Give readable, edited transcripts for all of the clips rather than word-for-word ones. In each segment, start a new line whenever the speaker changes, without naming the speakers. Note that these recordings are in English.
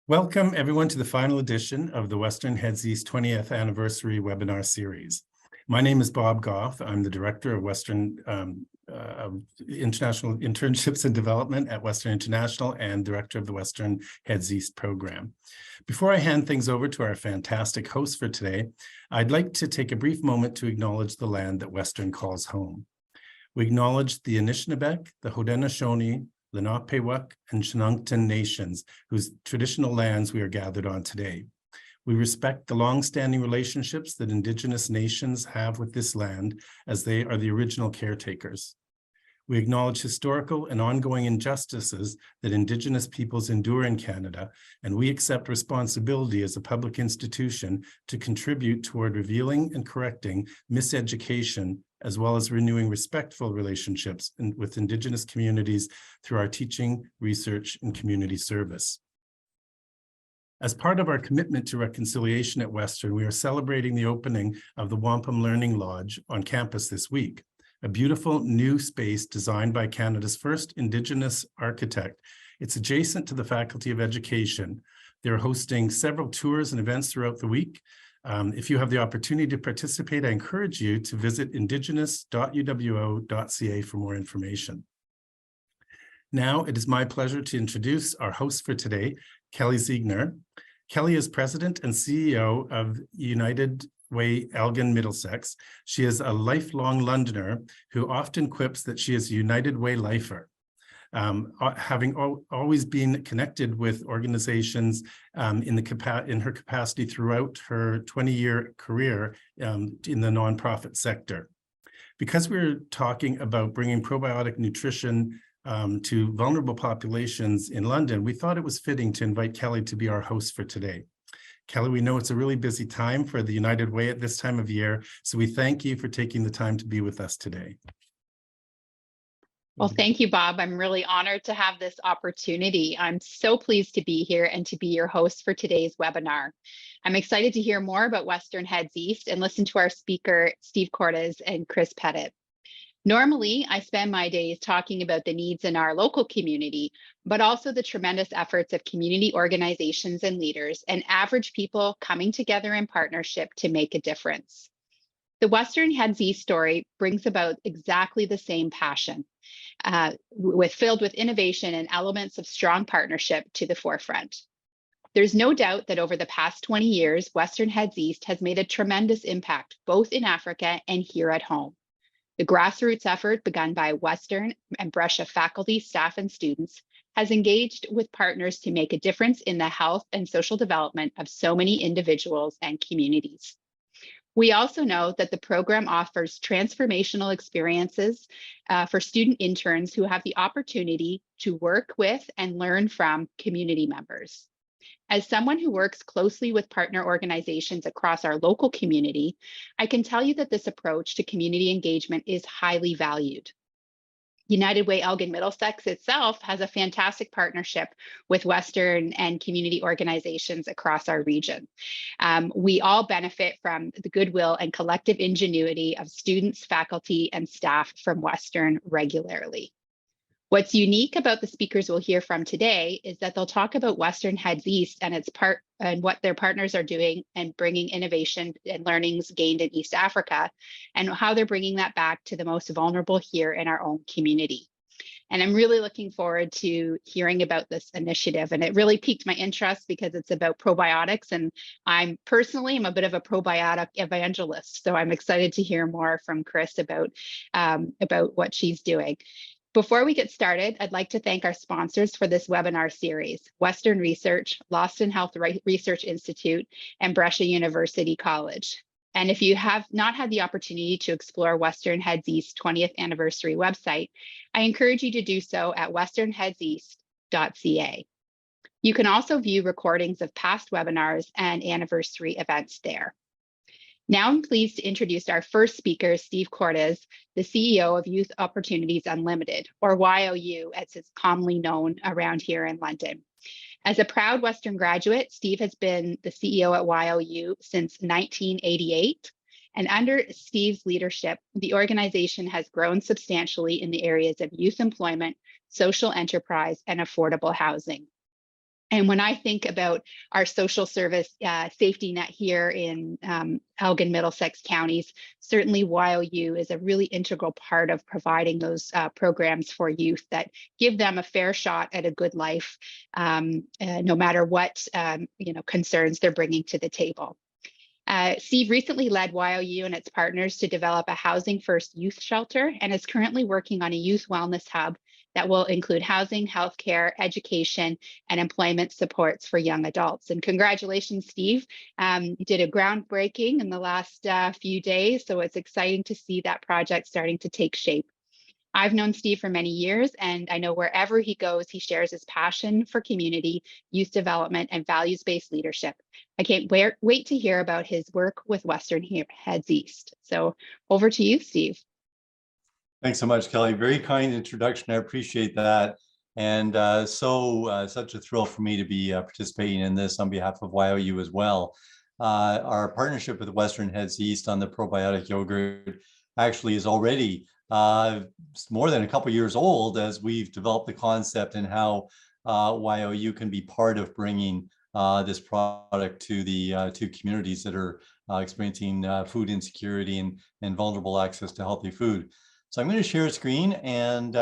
Welcome everyone to the final edition of the Western Heads East 20th Anniversary Webinar Series. My name is Bob Gough. I'm the Director of Western International Internships and Development at Western International and Director of the Western Heads East program. Before I hand things over to our fantastic host for today, I'd like to take a brief moment to acknowledge the land that Western calls home. We acknowledge the Anishinaabe, the Haudenosaunee, Lenape-Wuk, and Chinungtan nations, whose traditional lands we are gathered on today. We respect the long-standing relationships that Indigenous nations have with this land, as they are the original caretakers. We acknowledge historical and ongoing injustices that Indigenous peoples endure in Canada, and we accept responsibility as a public institution to contribute toward revealing and correcting miseducation, as well as renewing respectful relationships with Indigenous communities through our teaching, research, and community service. As part of our commitment to reconciliation at Western, we are celebrating the opening of the Wampum Learning Lodge on campus this week, a beautiful new space designed by Canada's first Indigenous architect. It's adjacent to the Faculty of Education. They're hosting several tours and events throughout the week. If you have the opportunity to participate, I encourage you to visit indigenous.uwo.ca for more information. Now, it is my pleasure to introduce our host for today, Kelly Ziegner. Kelly is President and CEO of United Way Elgin Middlesex. She is a lifelong Londoner who often quips that she is a United Way lifer. Having always been connected with organizations in her capacity throughout her 20-year career in the nonprofit sector. Because we're talking about bringing probiotic nutrition to vulnerable populations in London, we thought it was fitting to invite Kelly to be our host for today. Kelly, we know it's a really busy time for the United Way at this time of year, so we thank you for taking the time to be with us today.
Well, thank you, Bob. I'm really honored to have this opportunity. I'm so pleased to be here and to be your host for today's webinar. I'm excited to hear more about Western Heads East and listen to our speaker, Steve Cordes and Kris Pettit. Normally, I spend my days talking about the needs in our local community, but also the tremendous efforts of community organizations and leaders and average people coming together in partnership to make a difference. The Western Heads East story brings about exactly the same passion, filled with innovation and elements of strong partnership to the forefront. There's no doubt that over the past 20 years, Western Heads East has made a tremendous impact, both in Africa and here at home. The grassroots effort begun by Western and Brescia faculty, staff, and students has engaged with partners to make a difference in the health and social development of so many individuals and communities. We also know that the program offers transformational experiences for student interns who have the opportunity to work with and learn from community members. As someone who works closely with partner organizations across our local community, I can tell you that this approach to community engagement is highly valued. United Way Elgin Middlesex itself has a fantastic partnership with Western and community organizations across our region. We all benefit from the goodwill and collective ingenuity of students, faculty, and staff from Western regularly. What's unique about the speakers we'll hear from today is that they'll talk about Western Heads East and what their partners are doing and bringing innovation and learnings gained in East Africa and how they're bringing that back to the most vulnerable here in our own community. And I'm really looking forward to hearing about this initiative. And it really piqued my interest because it's about probiotics. And I'm a bit of a probiotic evangelist. So I'm excited to hear more from Kris about what she's doing. Before we get started, I'd like to thank our sponsors for this webinar series, Western Research, Lawson Health Research Institute, and Brescia University College. And if you have not had the opportunity to explore Western Heads East 20th anniversary website, I encourage you to do so at westernheadseast.ca. You can also view recordings of past webinars and anniversary events there. Now I'm pleased to introduce our first speaker, Steve Cordes, the CEO of Youth Opportunities Unlimited, or YOU, as it's commonly known around here in London. As a proud Western graduate, Steve has been the CEO at YOU since 1988. And under Steve's leadership, the organization has grown substantially in the areas of youth employment, social enterprise, and affordable housing. And when I think about our social service safety net here in Elgin, Middlesex counties, certainly YOU is a really integral part of providing those programs for youth that give them a fair shot at a good life, no matter what concerns they're bringing to the table. Steve recently led YOU and its partners to develop a housing first youth shelter and is currently working on a youth wellness hub that will include housing, healthcare, education, and employment supports for young adults. And congratulations, Steve. You did a groundbreaking in the last few days, so it's exciting to see that project starting to take shape. I've known Steve for many years, and I know wherever he goes, he shares his passion for community, youth development, and values-based leadership. I can't wait to hear about his work with Western Heads East. So over to you, Steve.
Thanks so much, Kelly. Very kind introduction. I appreciate that. And such a thrill for me to be participating in this on behalf of YOU as well. Our partnership with Western Heads East on the probiotic yogurt actually is already more than a couple years old, as we've developed the concept and how YOU can be part of bringing this product to the communities that are experiencing food insecurity and vulnerable access to healthy food. So I'm going to share a screen, and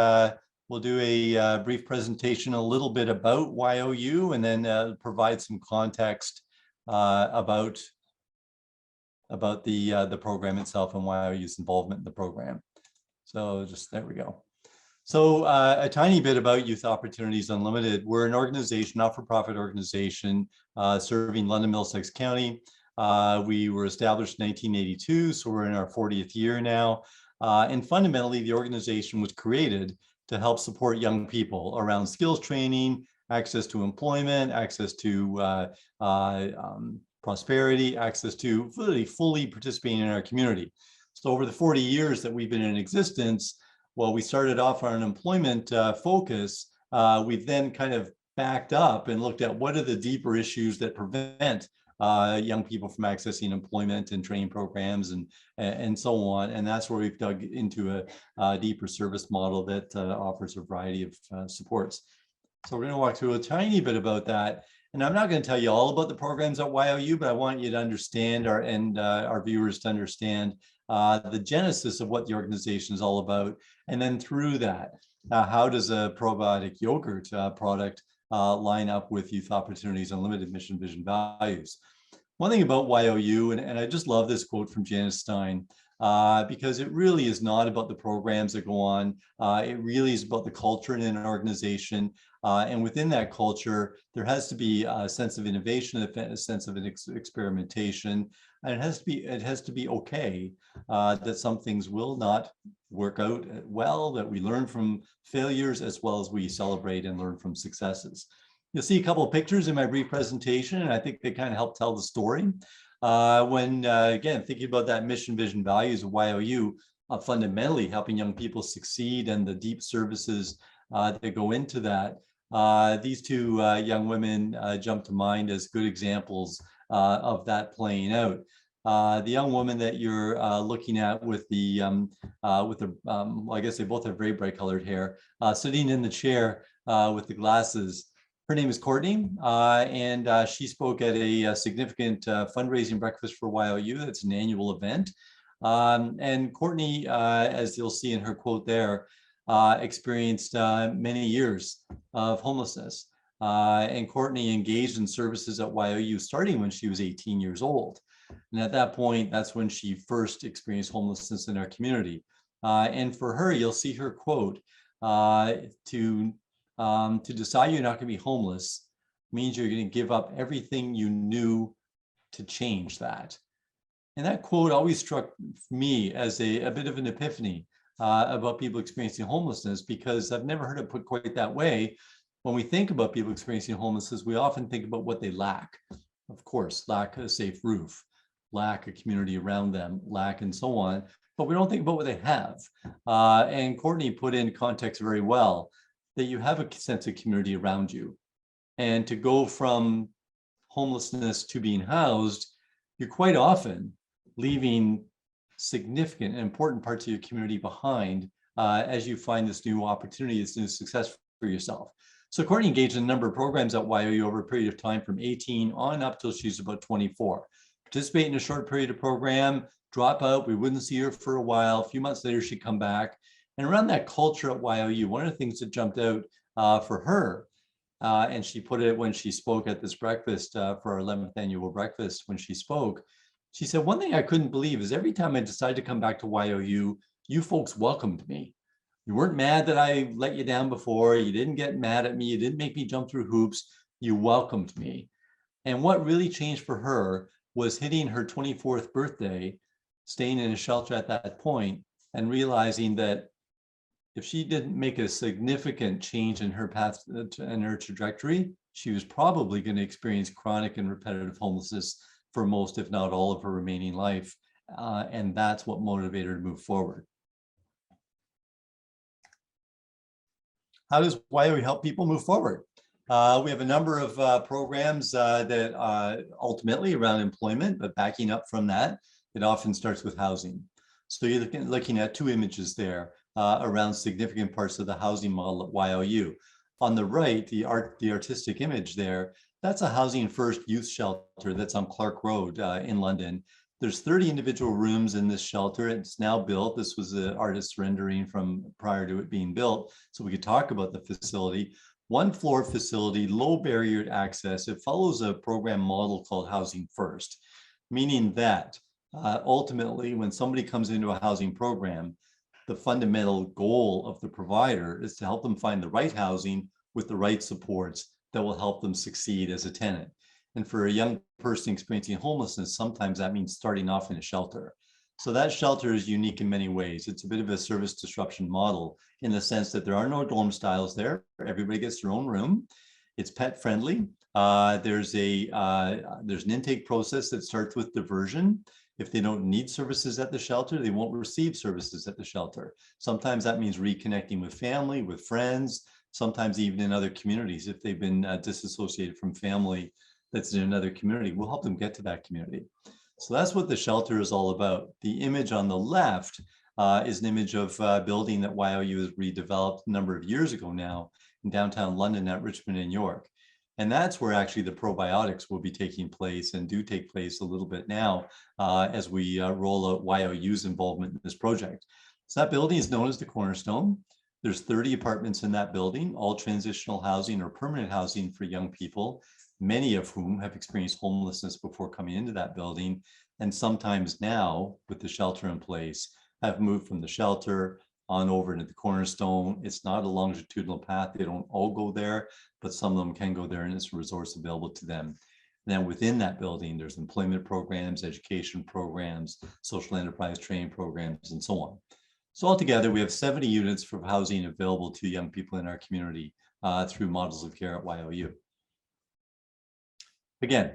we'll do a brief presentation a little bit about YOU, and then provide some context about the program itself and YOU's involvement in the program. So there we go. So a tiny bit about Youth Opportunities Unlimited. We're an organization, not-for-profit organization, serving London Middlesex County. We were established in 1982, so we're in our 40th year now. And fundamentally, the organization was created to help support young people around skills training, access to employment, access to prosperity, access to fully participating in our community. So over the 40 years that we've been in existence, while we started off on an employment focus, we've then kind of backed up and looked at what are the deeper issues that prevent young people from accessing employment and training programs and so on. And that's where we've dug into a deeper service model that offers a variety of supports. So we're going to walk through a tiny bit about that. And I'm not going to tell you all about the programs at YOU, but I want you to understand our viewers to understand the genesis of what the organization is all about. And then through that, how does a probiotic yogurt product line up with Youth Opportunities Unlimited mission, vision, values? One thing about YOU, and I just love this quote from Janice Stein, because it really is not about the programs that go on. It really is about the culture in an organization. And within that culture, there has to be a sense of innovation, a sense of experimentation, and it has to be okay that some things will not work out well, that we learn from failures as well as we celebrate and learn from successes. You'll see a couple of pictures in my brief presentation, and I think they kind of help tell the story. Again, thinking about that mission, vision, values of YOU, fundamentally helping young people succeed and the deep services that go into that. These two young women jump to mind as good examples of that playing out. The young woman that you're looking at with well, I guess they both have very bright colored hair, sitting in the chair with the glasses. Her name is Courtney, and she spoke at a significant fundraising breakfast for YOU. That's an annual event. And Courtney, as you'll see in her quote there, experienced many years of homelessness. And Courtney engaged in services at YOU starting when she was 18 years old. And at that point, that's when she first experienced homelessness in our community. And for her, you'll see her quote, to decide you're not going to be homeless means you're going to give up everything you knew to change that. And that quote always struck me as a bit of an epiphany about people experiencing homelessness, because I've never heard it put quite that way. When we think about people experiencing homelessness, we often think about what they lack. Of course, lack a safe roof, lack a community around them, lack and so on, but we don't think about what they have. And Courtney put in context very well that you have a sense of community around you. And to go from homelessness to being housed, you're quite often leaving significant and important parts of your community behind as you find this new opportunity, this new success for yourself. So Courtney engaged in a number of programs at YOU over a period of time from 18 on up till she's about 24. Participate in a short period of program, drop out, we wouldn't see her for a while. A few months later, she'd come back. And around that culture at YOU, one of the things that jumped out for her, and she put it when she spoke at this breakfast for our 11th annual breakfast, when she spoke, she said, one thing I couldn't believe is every time I decided to come back to YOU, you folks welcomed me. You weren't mad that I let you down before. You didn't get mad at me. You didn't make me jump through hoops. You welcomed me. And what really changed for her was hitting her 24th birthday, staying in a shelter at that point, and realizing that if she didn't make a significant change in her path and her trajectory, she was probably going to experience chronic and repetitive homelessness for most, if not all, of her remaining life. And that's what motivated her to move forward. How does YOU help people move forward? We have a number of programs that ultimately around employment, but backing up from that, it often starts with housing. So you're looking at two images there around significant parts of the housing model at YOU. On the right, the artistic image there, that's a Housing First youth shelter that's on Clark Road in London. There's 30 individual rooms in this shelter. It's now built. This was the artist's rendering from prior to it being built. So we could talk about the facility. One floor facility, low barrier to access. It follows a program model called Housing First, meaning that ultimately when somebody comes into a housing program, the fundamental goal of the provider is to help them find the right housing with the right supports that will help them succeed as a tenant. And for a young person experiencing homelessness, sometimes that means starting off in a shelter. So that shelter is unique in many ways. It's a bit of a service disruption model in the sense that there are no dorm styles there. Everybody gets their own room. It's pet friendly. There's an intake process that starts with diversion. If they don't need services at the shelter, they won't receive services at the shelter. Sometimes that means reconnecting with family, with friends, sometimes even in other communities. If they've been disassociated from family that's in another community, we'll help them get to that community. So that's what the shelter is all about. The image on the left is an image of a building that YOU has redeveloped a number of years ago now in downtown London at Richmond and York. And that's where actually the probiotics will be taking place and do take place a little bit now as we roll out YOU's involvement in this project. So that building is known as the Cornerstone. There's 30 apartments in that building, all transitional housing or permanent housing for young people, many of whom have experienced homelessness before coming into that building. And sometimes now, with the shelter in place, have moved from the shelter on over into the Cornerstone. It's not a longitudinal path. They don't all go there, but some of them can go there and it's a resource available to them. And then within that building, there's employment programs, education programs, social enterprise training programs, and so on. So altogether, we have 70 units for housing available to young people in our community through models of care at YOU. Again,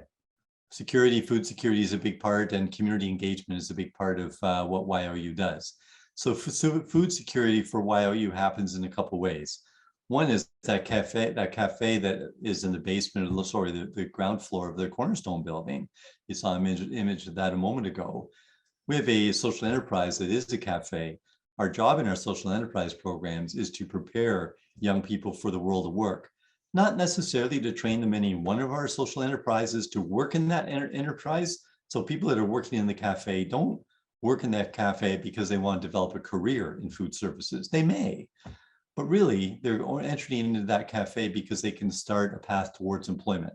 security, food security is a big part, and community engagement is a big part of what YOU does. So food security for YOU happens in a couple of ways. One is that cafe that is in the basement, the ground floor of the Cornerstone building. You saw an image of that a moment ago. We have a social enterprise that is a cafe. Our job in our social enterprise programs is to prepare young people for the world of work, not necessarily to train them in any one of our social enterprises to work in that enterprise. So people that are working in the cafe don't work in that cafe because they want to develop a career in food services. They may, but really they're entering into that cafe because they can start a path towards employment,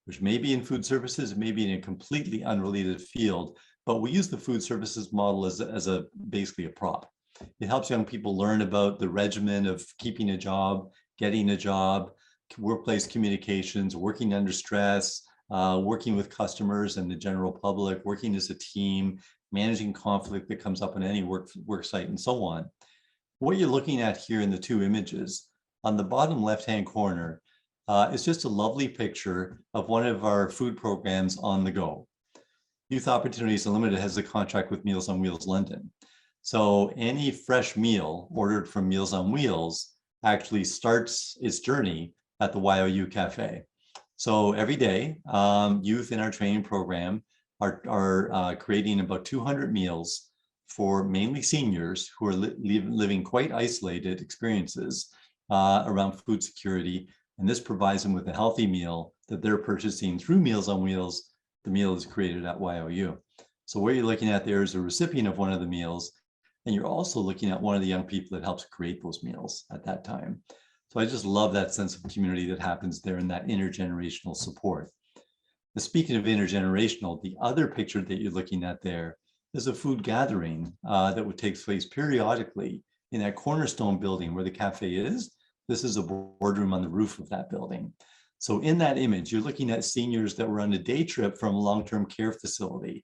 which may be in food services, maybe in a completely unrelated field, but we use the food services model as basically a prop. It helps young people learn about the regimen of keeping a job, getting a job, workplace communications, working under stress, working with customers and the general public, working as a team, managing conflict that comes up in any work site, and so on. What you're looking at here in the two images, on the bottom left-hand corner, is just a lovely picture of one of our food programs on the go. Youth Opportunities Unlimited has a contract with Meals on Wheels London. So any fresh meal ordered from Meals on Wheels actually starts its journey at the YOU Cafe. So every day, youth in our training program are creating about 200 meals for mainly seniors who are living quite isolated experiences around food security And this provides them with a healthy meal that they're purchasing through Meals on Wheels. The meal is created at YOU. So what you're looking at there is a recipient of one of the meals, and you're also looking at one of the young people that helps create those meals at that time. So I just love that sense of community that happens there and that intergenerational support. Now, speaking of intergenerational, the other picture that you're looking at there is a food gathering that would take place periodically in that cornerstone building where the cafe is. This is a boardroom on the roof of that building. So in that image, you're looking at seniors that were on a day trip from a long-term care facility.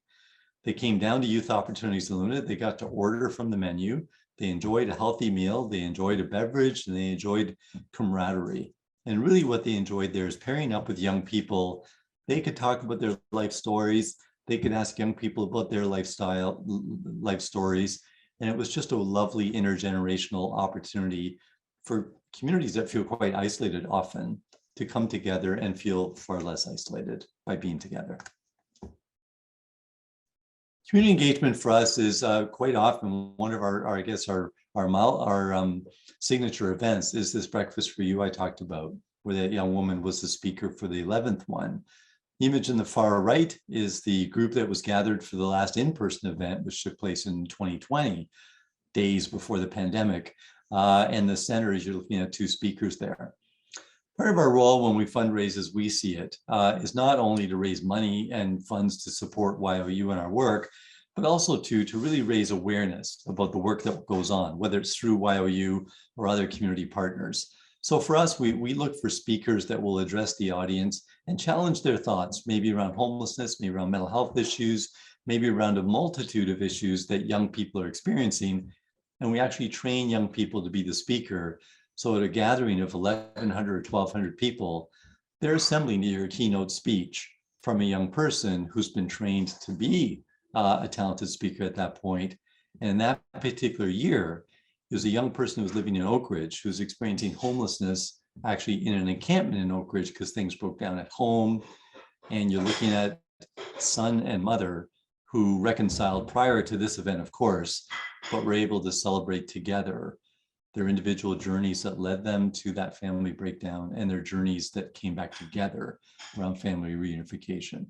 They came down to Youth Opportunities Unlimited. They got to order from the menu. They enjoyed a healthy meal. They enjoyed a beverage, and they enjoyed camaraderie. And really what they enjoyed there is pairing up with young people. They could talk about their life stories. They could ask young people about their life stories. And it was just a lovely intergenerational opportunity for communities that feel quite isolated often to come together and feel far less isolated by being together. Community engagement for us is quite often one of our signature events is this breakfast for you I talked about, where that young woman was the speaker for the 11th one. The image in the far right is the group that was gathered for the last in-person event, which took place in 2020, days before the pandemic. And the center is you're looking at two speakers there. Part of our role when we fundraise as we see it is not only to raise money and funds to support YOU and our work, but also to really raise awareness about the work that goes on, whether it's through YOU or other community partners. So for us, we look for speakers that will address the audience and challenge their thoughts, maybe around homelessness, maybe around mental health issues, maybe around a multitude of issues that young people are experiencing. And we actually train young people to be the speaker. So at a gathering of 1,100 or 1,200 people, they're assembling to hear a keynote speech from a young person who's been trained to be a talented speaker at that point. And in that particular year, there's a young person who was living in Oak Ridge who's experiencing homelessness actually in an encampment in Oak Ridge because things broke down at home. And you're looking at son and mother who reconciled prior to this event, of course, but were able to celebrate together their individual journeys that led them to that family breakdown and their journeys that came back together around family reunification.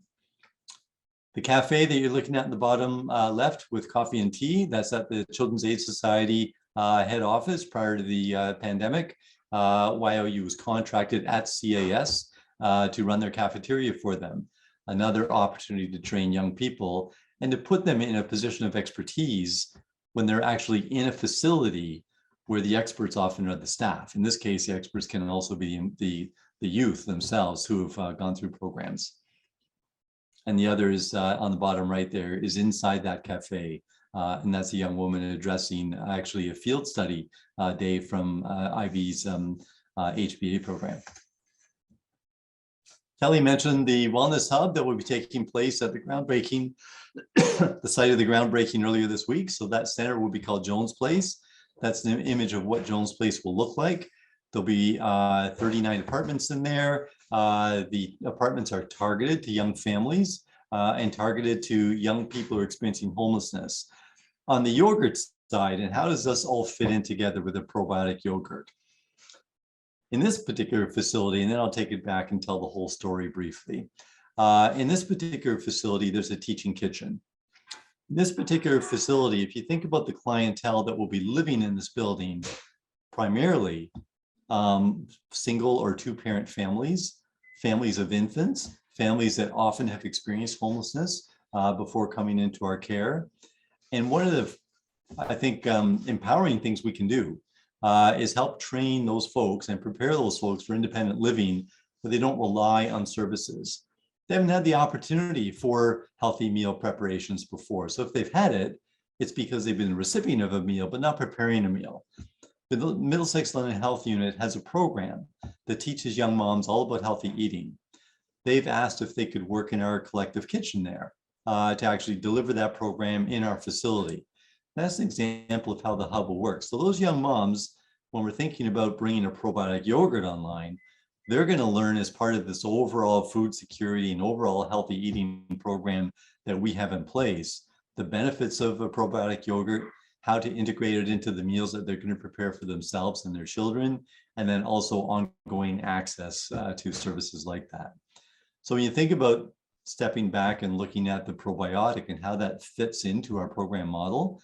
The cafe that you're looking at in the bottom left with coffee and tea, that's at the Children's Aid Society head office prior to the pandemic. YOU was contracted at CAS to run their cafeteria for them. Another opportunity to train young people and to put them in a position of expertise when they're actually in a facility where the experts often are the staff. In this case, the experts can also be the youth themselves who have gone through programs. And the other is on the bottom right there is inside that cafe. And that's a young woman addressing actually a field study day from IV's HBA program. Kelly mentioned the Wellness Hub that will be taking place at the groundbreaking, the site of the groundbreaking earlier this week. So that center will be called Jones Place. That's an image of what Jones Place will look like. There'll be 39 apartments in there. The apartments are targeted to young families and targeted to young people who are experiencing homelessness. On the yogurt side, and how does this all fit in together with a probiotic yogurt? In this particular facility, and then I'll take it back and tell the whole story briefly. In this particular facility, there's a teaching kitchen. In this particular facility, if you think about the clientele that will be living in this building, primarily single or two-parent families, families of infants, families that often have experienced homelessness before coming into our care. And one of the, I think, empowering things we can do is help train those folks and prepare those folks for independent living where they don't rely on services. They haven't had the opportunity for healthy meal preparations before. So if they've had it, it's because they've been a recipient of a meal, but not preparing a meal. The Middlesex London Health Unit has a program that teaches young moms all about healthy eating. They've asked if they could work in our collective kitchen there to actually deliver that program in our facility. That's an example of how the hub will work. So those young moms, when we're thinking about bringing a probiotic yogurt online, they're going to learn as part of this overall food security and overall healthy eating program that we have in place, the benefits of a probiotic yogurt, how to integrate it into the meals that they're going to prepare for themselves and their children, and then also ongoing access to services like that. So when you think about stepping back and looking at the probiotic and how that fits into our program model,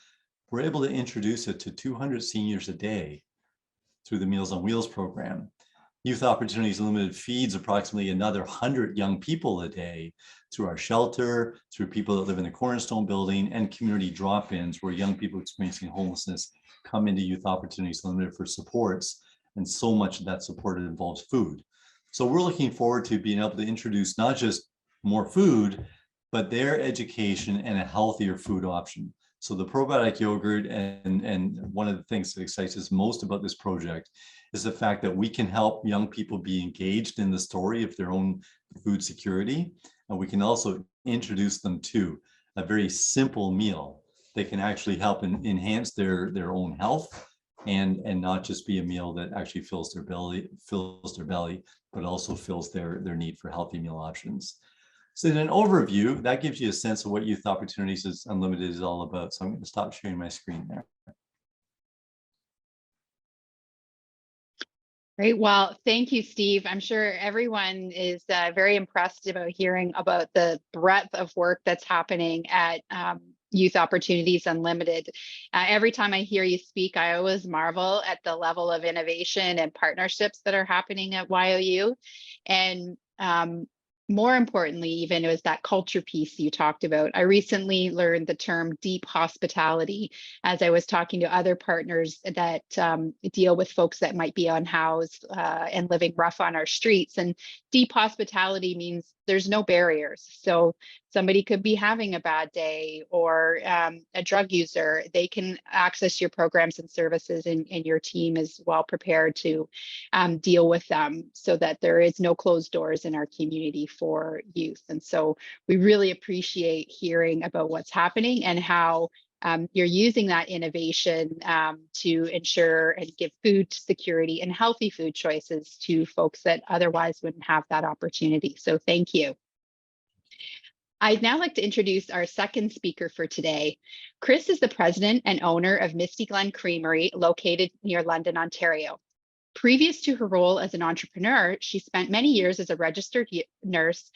we're able to introduce it to 200 seniors a day through the Meals on Wheels program. Youth Opportunities Limited feeds approximately another 100 young people a day through our shelter, through people that live in the Cornerstone building, and community drop-ins where young people experiencing homelessness come into Youth Opportunities Limited for supports. And so much of that support involves food. So we're looking forward to being able to introduce not just more food, but their education and a healthier food option. So the probiotic yogurt, and one of the things that excites us most about this project is the fact that we can help young people be engaged in the story of their own food security. And we can also introduce them to a very simple meal that can actually help enhance their own health, and not just be a meal that actually fills their belly, but also fills their need for healthy meal options. So in an overview, that gives you a sense of what Youth Opportunities Unlimited is all about. So I'm going to stop sharing my screen there.
Great. Well, thank you, Steve. I'm sure everyone is very impressed about hearing about the breadth of work that's happening at Youth Opportunities Unlimited. Every time I hear you speak, I always marvel at the level of innovation and partnerships that are happening at YOU. And more importantly, even, it was that culture piece you talked about. I recently learned the term deep hospitality as I was talking to other partners that deal with folks that might be unhoused and living rough on our streets. And deep hospitality means there's no barriers. So somebody could be having a bad day, or a drug user, they can access your programs and services, and your team is well prepared to deal with them, so that there is no closed doors in our community for youth. And so we really appreciate hearing about what's happening and how you're using that innovation to ensure and give food security and healthy food choices to folks that otherwise wouldn't have that opportunity. So thank you. I'd now like to introduce our second speaker for today. Kris is the president and owner of Misty Glen Creamery, located near London, Ontario. Previous to her role as an entrepreneur, she spent many years as a registered nurse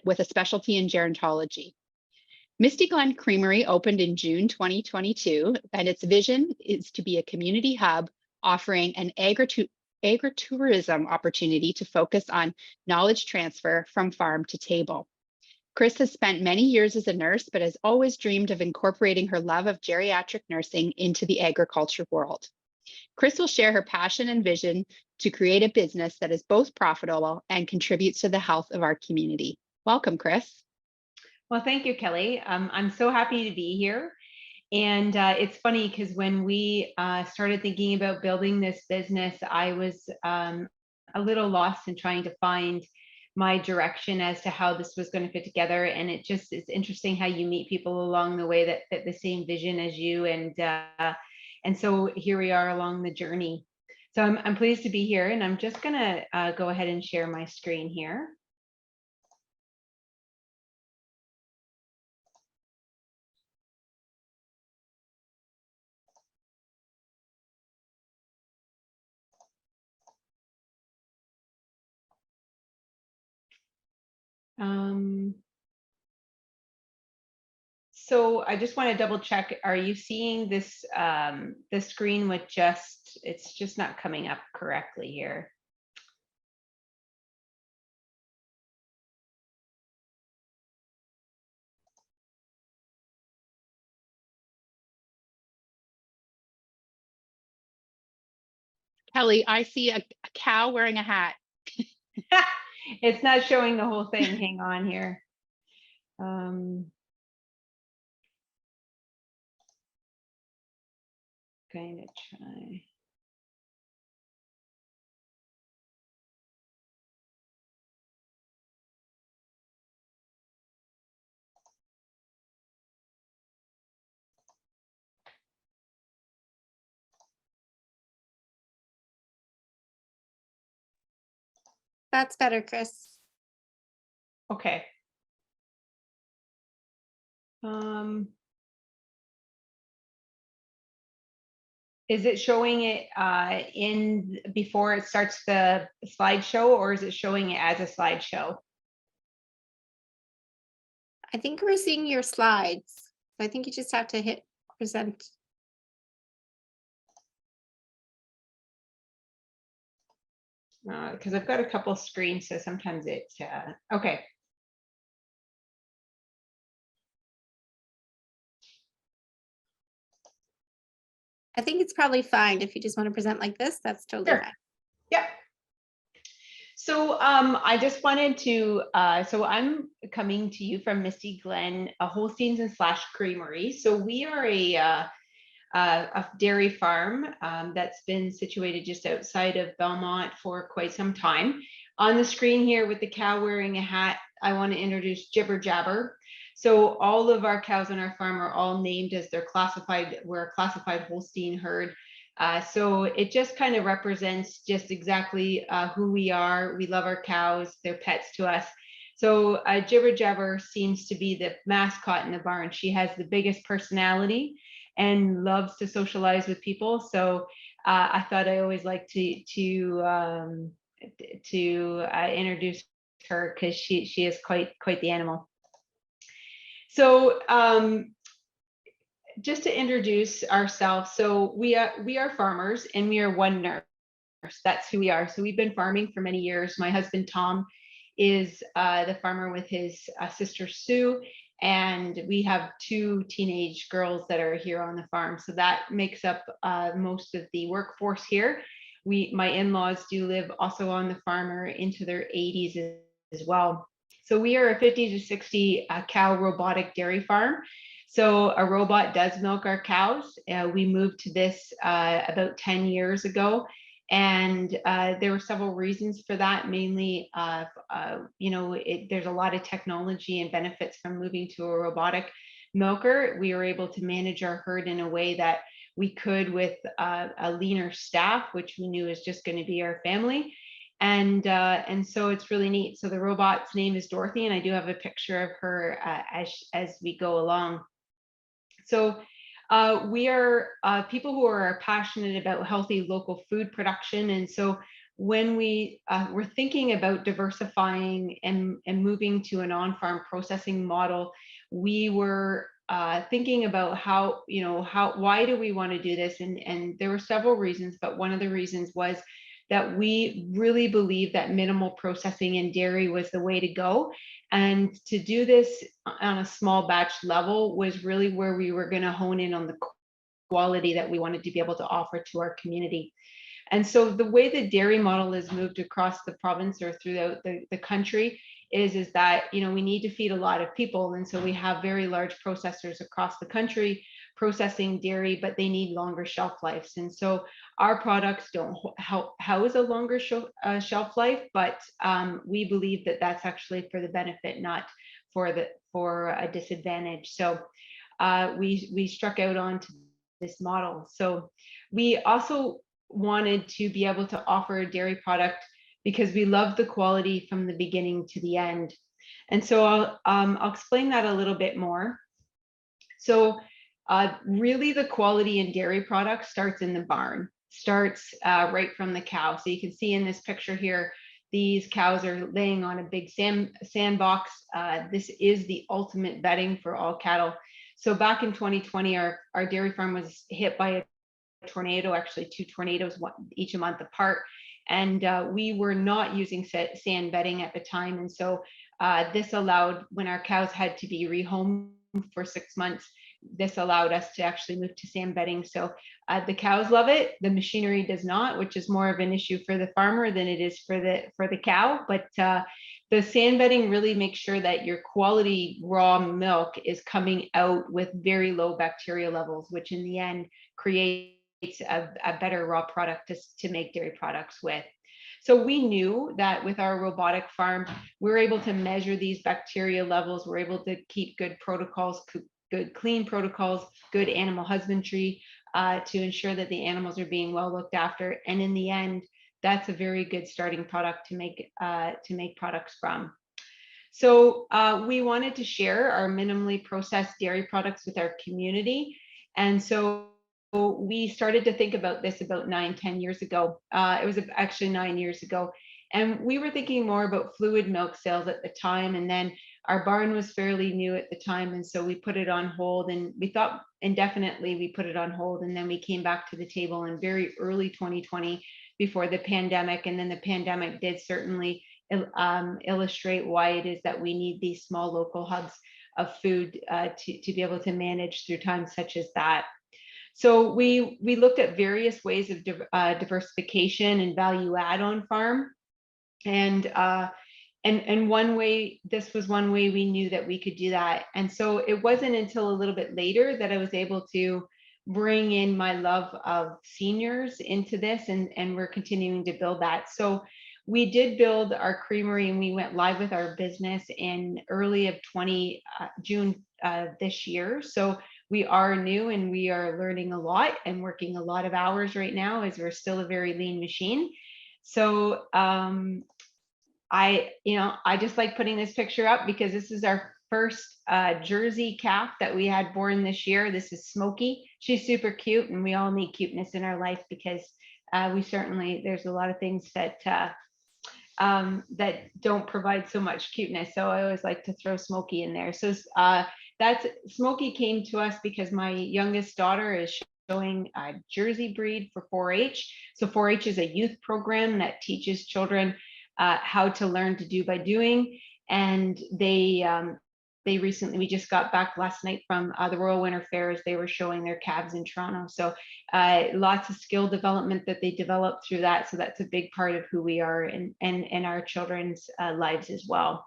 with a specialty in gerontology. Misty Glen Creamery opened in June 2022, and its vision is to be a community hub offering an agritourism opportunity to focus on knowledge transfer from farm to table. Kris has spent many years as a nurse, but has always dreamed of incorporating her love of geriatric nursing into the agriculture world. Kris will share her passion and vision to create a business that is both profitable and contributes to the health of our community. Welcome, Kris.
Well, thank you, Kelly. I'm so happy to be here. And it's funny because when we started thinking about building this business, I was a little lost in trying to find my direction as to how this was going to fit together. And it just is interesting how you meet people along the way that fit the same vision as you. And so here we are along the journey. So I'm pleased to be here, and I'm just going to go ahead and share my screen here. So I just want to double check. Are you seeing this the screen with it's just not coming up correctly here?
Kelly, I see a cow wearing a hat.
It's not showing the whole thing. Hang on here. Going to try.
That's better, Kris.
Okay. Is it showing it in before it starts the slideshow, or is it showing it as a slideshow?
I think we're seeing your slides. So I think you just have to hit present.
Because I've got a couple screens, so sometimes it's okay.
I think it's probably fine if you just want to present like this. That's totally
Sure.
fine.
Yep. So I just wanted to, so I'm coming to you from Misty Glen, a Holsteins and Slash Creamery. So we are a dairy farm that's been situated just outside of Belmont for quite some time. On the screen here with the cow wearing a hat, I want to introduce Jibber Jabber. So all of our cows on our farm are all named as they're classified. We're a classified Holstein herd. So it just kind of represents just exactly who we are. We love our cows. They're pets to us. So Jibber Jabber seems to be the mascot in the barn. She has the biggest personality and loves to socialize with people. So I thought I always like to introduce her because she is quite the animal. So just to introduce ourselves, so we are farmers and we are one nurse. That's who we are. So we've been farming for many years. My husband Tom is the farmer with his sister Sue, and we have 2 teenage girls that are here on the farm. So that makes up most of the workforce here. My in-laws do live also on the farm, or into their 80s as well. So we are a 50 to 60 cow robotic dairy farm. So a robot does milk our cows. We moved to this about 10 years ago. And there were several reasons for that. Mainly, there's a lot of technology and benefits from moving to a robotic milker. We were able to manage our herd in a way that we could with a leaner staff, which we knew is just going to be our family. And so it's really neat. So the robot's name is Dorothy, and I do have a picture of her as we go along. So we are people who are passionate about healthy local food production. And so when we were thinking about diversifying and moving to an on-farm processing model, we were thinking about why do we want to do this? And there were several reasons, but one of the reasons was that we really believe that minimal processing in dairy was the way to go. And to do this on a small batch level was really where we were going to hone in on the quality that we wanted to be able to offer to our community. And so the way the dairy model is moved across the province or throughout the country is that, we need to feed a lot of people. And so we have very large processors across the country processing dairy, but they need longer shelf lives. And so our products don't house a longer shelf life, but we believe that that's actually for the benefit, not for a disadvantage. So we struck out onto this model. So we also wanted to be able to offer a dairy product because we love the quality from the beginning to the end. And so I'll explain that a little bit more. So really the quality in dairy products starts in the barn, starts right from the cow. So you can see in this picture here, these cows are laying on a big sandbox. This is the ultimate bedding for all cattle. So back in 2020, our dairy farm was hit by a tornado, actually 2 tornadoes, each a month apart. And we were not using sand bedding at the time. And so this allowed, when our cows had to be rehomed for 6 months, this allowed us to actually move to sand bedding. So the cows love it. The machinery does not, which is more of an issue for the farmer than it is for the cow. But the sand bedding really makes sure that your quality raw milk is coming out with very low bacteria levels, which in the end creates a better raw product to make dairy products with. So we knew that with our robotic farm, we were able to measure these bacteria levels. We're able to keep good protocols, good clean protocols, good animal husbandry to ensure that the animals are being well looked after. And in the end, that's a very good starting product to make products from. So we wanted to share our minimally processed dairy products with our community. And so we started to think about this about 9-10 years ago. It was actually 9 years ago. And we were thinking more about fluid milk sales at the time. And then our barn was fairly new at the time. And so we put it on hold, and we thought indefinitely we put it on hold. And then we came back to the table in very early 2020 before the pandemic. And then the pandemic did certainly illustrate why it is that we need these small local hubs of food to be able to manage through times such as that. So we looked at various ways of diversification and value add on farm. And one way, this was one way we knew that we could do that. And so it wasn't until a little bit later that I was able to bring in my love of seniors into this, and we're continuing to build that. So we did build our creamery, and we went live with our business in early of June this year. So we are new, and we are learning a lot and working a lot of hours right now, as we're still a very lean machine. So I just like putting this picture up because this is our first Jersey calf that we had born this year. This is Smokey. She's super cute, and we all need cuteness in our life because there's a lot of things that don't provide so much cuteness. So I always like to throw Smokey in there. So Smokey came to us because my youngest daughter is showing a Jersey breed for 4-H. So 4-H is a youth program that teaches children how to learn to do by doing. And we just got back last night from the Royal Winter Fairs. They were showing their calves in Toronto. So lots of skill development that they developed through that. So that's a big part of who we are and our children's lives as well.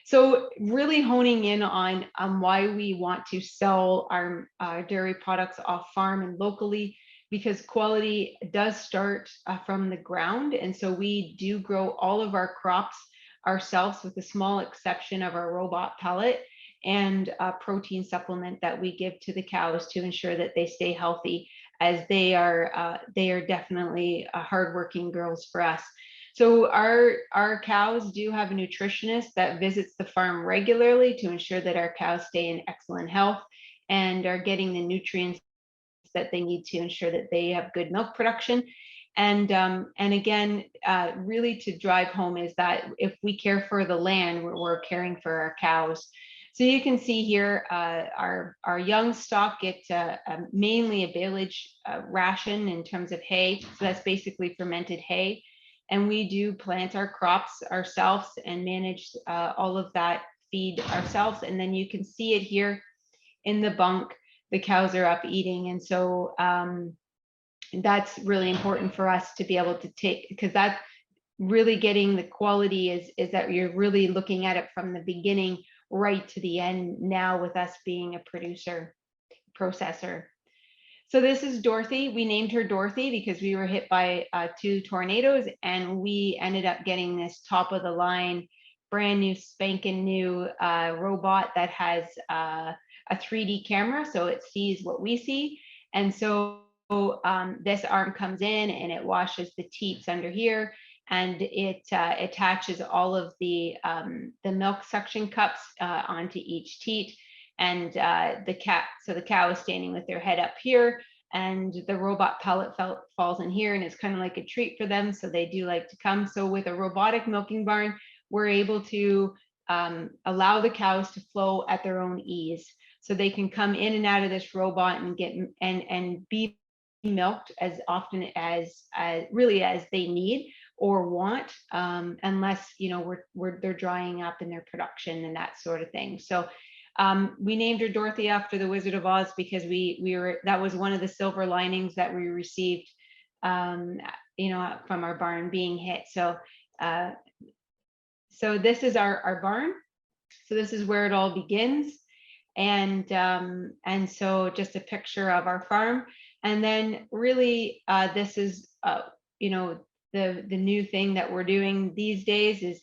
So really honing in on why we want to sell our dairy products off farm and locally, because quality does start from the ground. And so we do grow all of our crops ourselves, with a small exception of our robot pellet and a protein supplement that we give to the cows to ensure that they stay healthy, as they are definitely hardworking girls for us. So our cows do have a nutritionist that visits the farm regularly to ensure that our cows stay in excellent health and are getting the nutrients that they need to ensure that they have good milk production. And again, really to drive home is that if we care for the land, we're caring for our cows. So you can see here, our young stock get mainly a baleage ration in terms of hay. So that's basically fermented hay. And we do plant our crops ourselves and manage all of that feed ourselves. And then you can see it here in the bunk, the cows are up eating. And so that's really important for us to be able to take, because that's really getting the quality is that you're really looking at it from the beginning right to the end now, with us being a processor. So this is Dorothy. We named her Dorothy because we were hit by 2 tornadoes, and we ended up getting this top of the line, brand new spanking new robot that has a 3D camera, so it sees what we see. And so this arm comes in and it washes the teats under here, and it attaches all of the milk suction cups onto each teat. And the cow is standing with their head up here, and the robot pellet falls in here, and it's kind of like a treat for them, so they do like to come. So with a robotic milking barn, we're able to allow the cows to flow at their own ease, so they can come in and out of this robot and get and be milked as often as really as they need or want, unless they're drying up in their production and that sort of thing. So we named her Dorothy after the Wizard of Oz because that was one of the silver linings that we received, from our barn being hit. So this is our barn. So this is where it all begins. And so just a picture of our farm. And then really this is, the new thing that we're doing these days is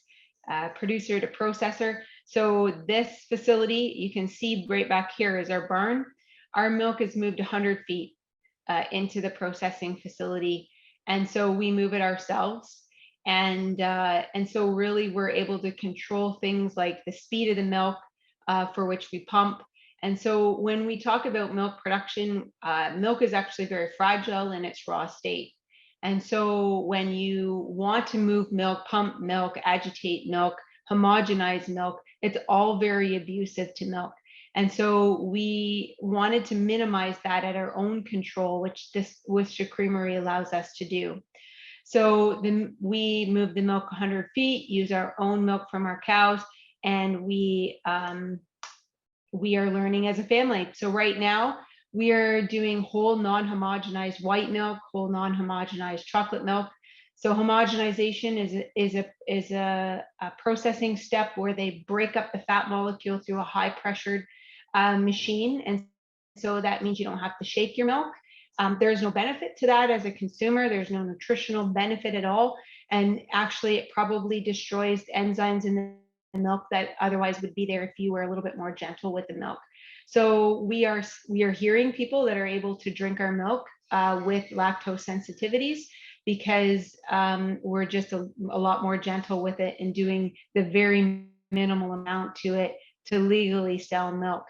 producer to processor. So this facility, you can see right back here is our barn. Our milk is moved 100 feet into the processing facility. And so we move it ourselves. And so really we're able to control things like the speed of the milk for which we pump, And so when we talk about milk production, milk is actually very fragile in its raw state. And so when you want to move milk, pump milk, agitate milk, homogenize milk, it's all very abusive to milk. And so we wanted to minimize that at our own control, which this Worcester Creamery allows us to do. So we move the milk 100 feet, use our own milk from our cows, and we are learning as a family. So right now we are doing whole non-homogenized white milk, whole non-homogenized chocolate milk. So homogenization is a processing step where they break up the fat molecule through a high pressured machine. And so that means you don't have to shake your milk. There's no benefit to that as a consumer. There's no nutritional benefit at all. And actually it probably destroys enzymes in the milk that otherwise would be there if you were a little bit more gentle with the milk. So we are hearing people that are able to drink our milk with lactose sensitivities, because we're just a lot more gentle with it and doing the very minimal amount to it to legally sell milk.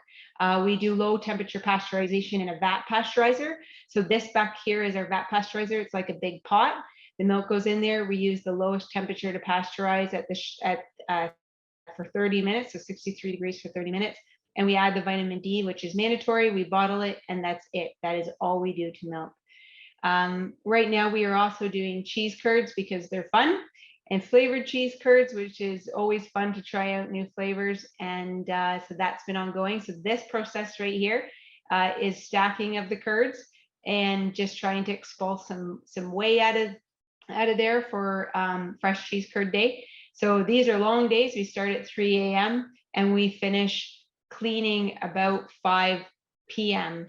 We do low temperature pasteurization in a vat pasteurizer. So this back here is our vat pasteurizer. It's like a big pot. The milk goes in there. We use the lowest temperature to pasteurize for 30 minutes, so 63 degrees for 30 minutes. And we add the vitamin D, which is mandatory. We bottle it, and that's it. That is all we do to milk. Right now, we are also doing cheese curds because they're fun, and flavored cheese curds, which is always fun to try out new flavors. And so that's been ongoing. So this process right here is stacking of the curds and just trying to expel some whey out of there for fresh cheese curd day. So these are long days. We start at 3 a.m. and we finish cleaning about 5 p.m.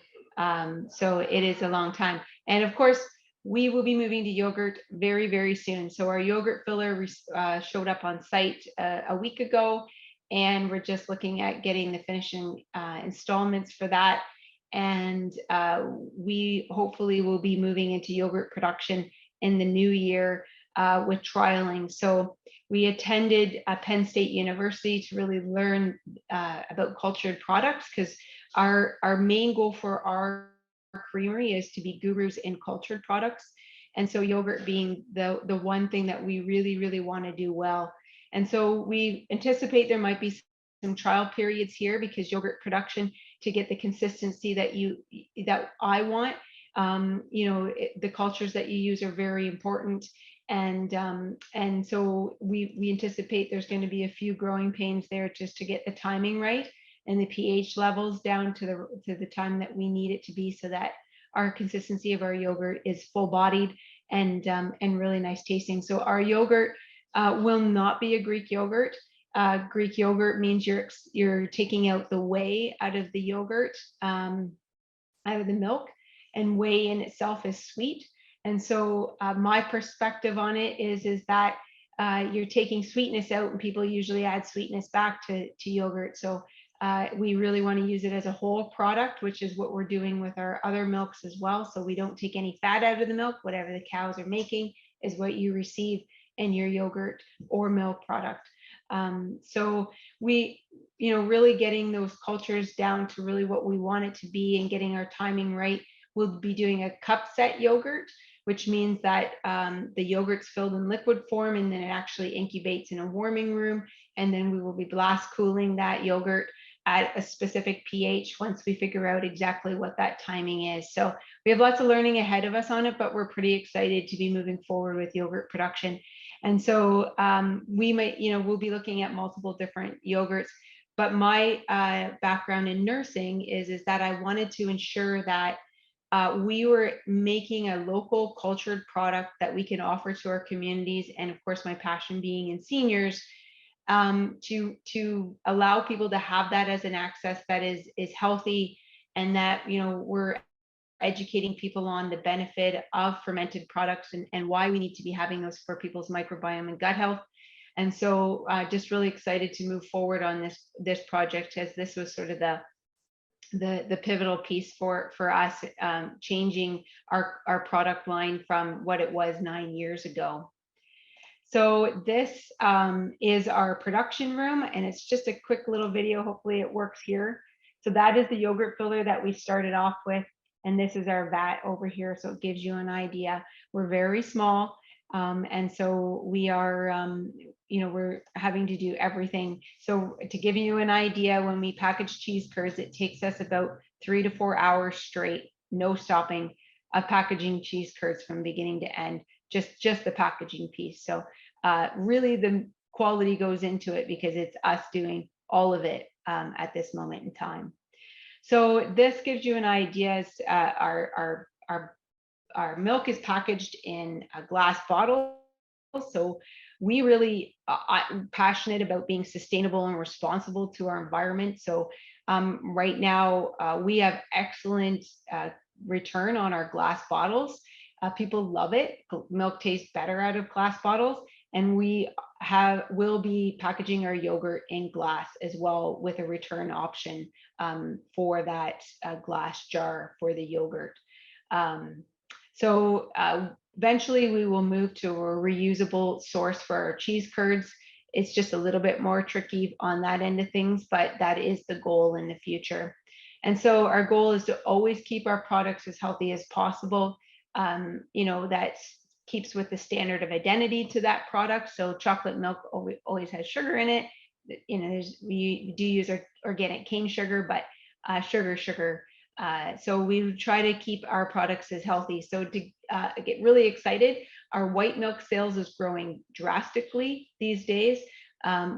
So it is a long time. And of course, we will be moving to yogurt very, very soon. So our yogurt filler showed up on site a week ago, and we're just looking at getting the finishing installments for that. And we hopefully will be moving into yogurt production in the new year with trialing. So we attended Penn State University to really learn about cultured products, because our main goal for our creamery is to be gurus in cultured products. And so yogurt being the one thing that we really, really want to do well. And so we anticipate there might be some trial periods here, because yogurt production, to get the consistency that I want, the cultures that you use are very important. And so we anticipate there's going to be a few growing pains there just to get the timing right and the pH levels down to the time that we need it to be, so that our consistency of our yogurt is full bodied and really nice tasting. So our yogurt will not be a Greek yogurt. Greek yogurt means you're taking out the whey out of the yogurt, out of the milk, and whey in itself is sweet. And so my perspective on it is that you're taking sweetness out, and people usually add sweetness back to yogurt. So we really want to use it as a whole product, which is what we're doing with our other milks as well. So we don't take any fat out of the milk. Whatever the cows are making is what you receive in your yogurt or milk product. So we, really getting those cultures down to really what we want it to be and getting our timing right. We'll be doing a cup set yogurt, which means that the yogurt's filled in liquid form, and then it actually incubates in a warming room. And then we will be blast cooling that yogurt at a specific pH once we figure out exactly what that timing is. So we have lots of learning ahead of us on it, but we're pretty excited to be moving forward with yogurt production. And so we might, we'll be looking at multiple different yogurts. But my background in nursing is that I wanted to ensure that we were making a local cultured product that we can offer to our communities. And of course, my passion being in seniors, to allow people to have that as an access that is healthy, and that, we're educating people on the benefit of fermented products and why we need to be having those for people's microbiome and gut health. And so just really excited to move forward on this project, as this was sort of the pivotal piece for us, changing our product line from what it was 9 years ago. So this is our production room, and it's just a quick little video. Hopefully it works here. So that is the yogurt filler that we started off with. And this is our vat over here. So it gives you an idea. We're very small. And so we are, we're having to do everything. So to give you an idea, when we package cheese curds, it takes us about 3 to 4 hours straight, no stopping, of packaging cheese curds from beginning to end, just the packaging piece. So really the quality goes into it because it's us doing all of it at this moment in time. So this gives you an idea. Our milk is packaged in a glass bottle. So we really passionate about being sustainable and responsible to our environment. So right now we have excellent return on our glass bottles. People love it. Milk tastes better out of glass bottles. And we will be packaging our yogurt in glass as well, with a return option for that glass jar for the yogurt. So eventually we will move to a reusable source for our cheese curds. It's just a little bit more tricky on that end of things, but that is the goal in the future. And so our goal is to always keep our products as healthy as possible. That keeps with the standard of identity to that product. So chocolate milk always has sugar in it. We do use our organic cane sugar, but sugar. So we try to keep our products as healthy. So to get really excited, our white milk sales is growing drastically these days,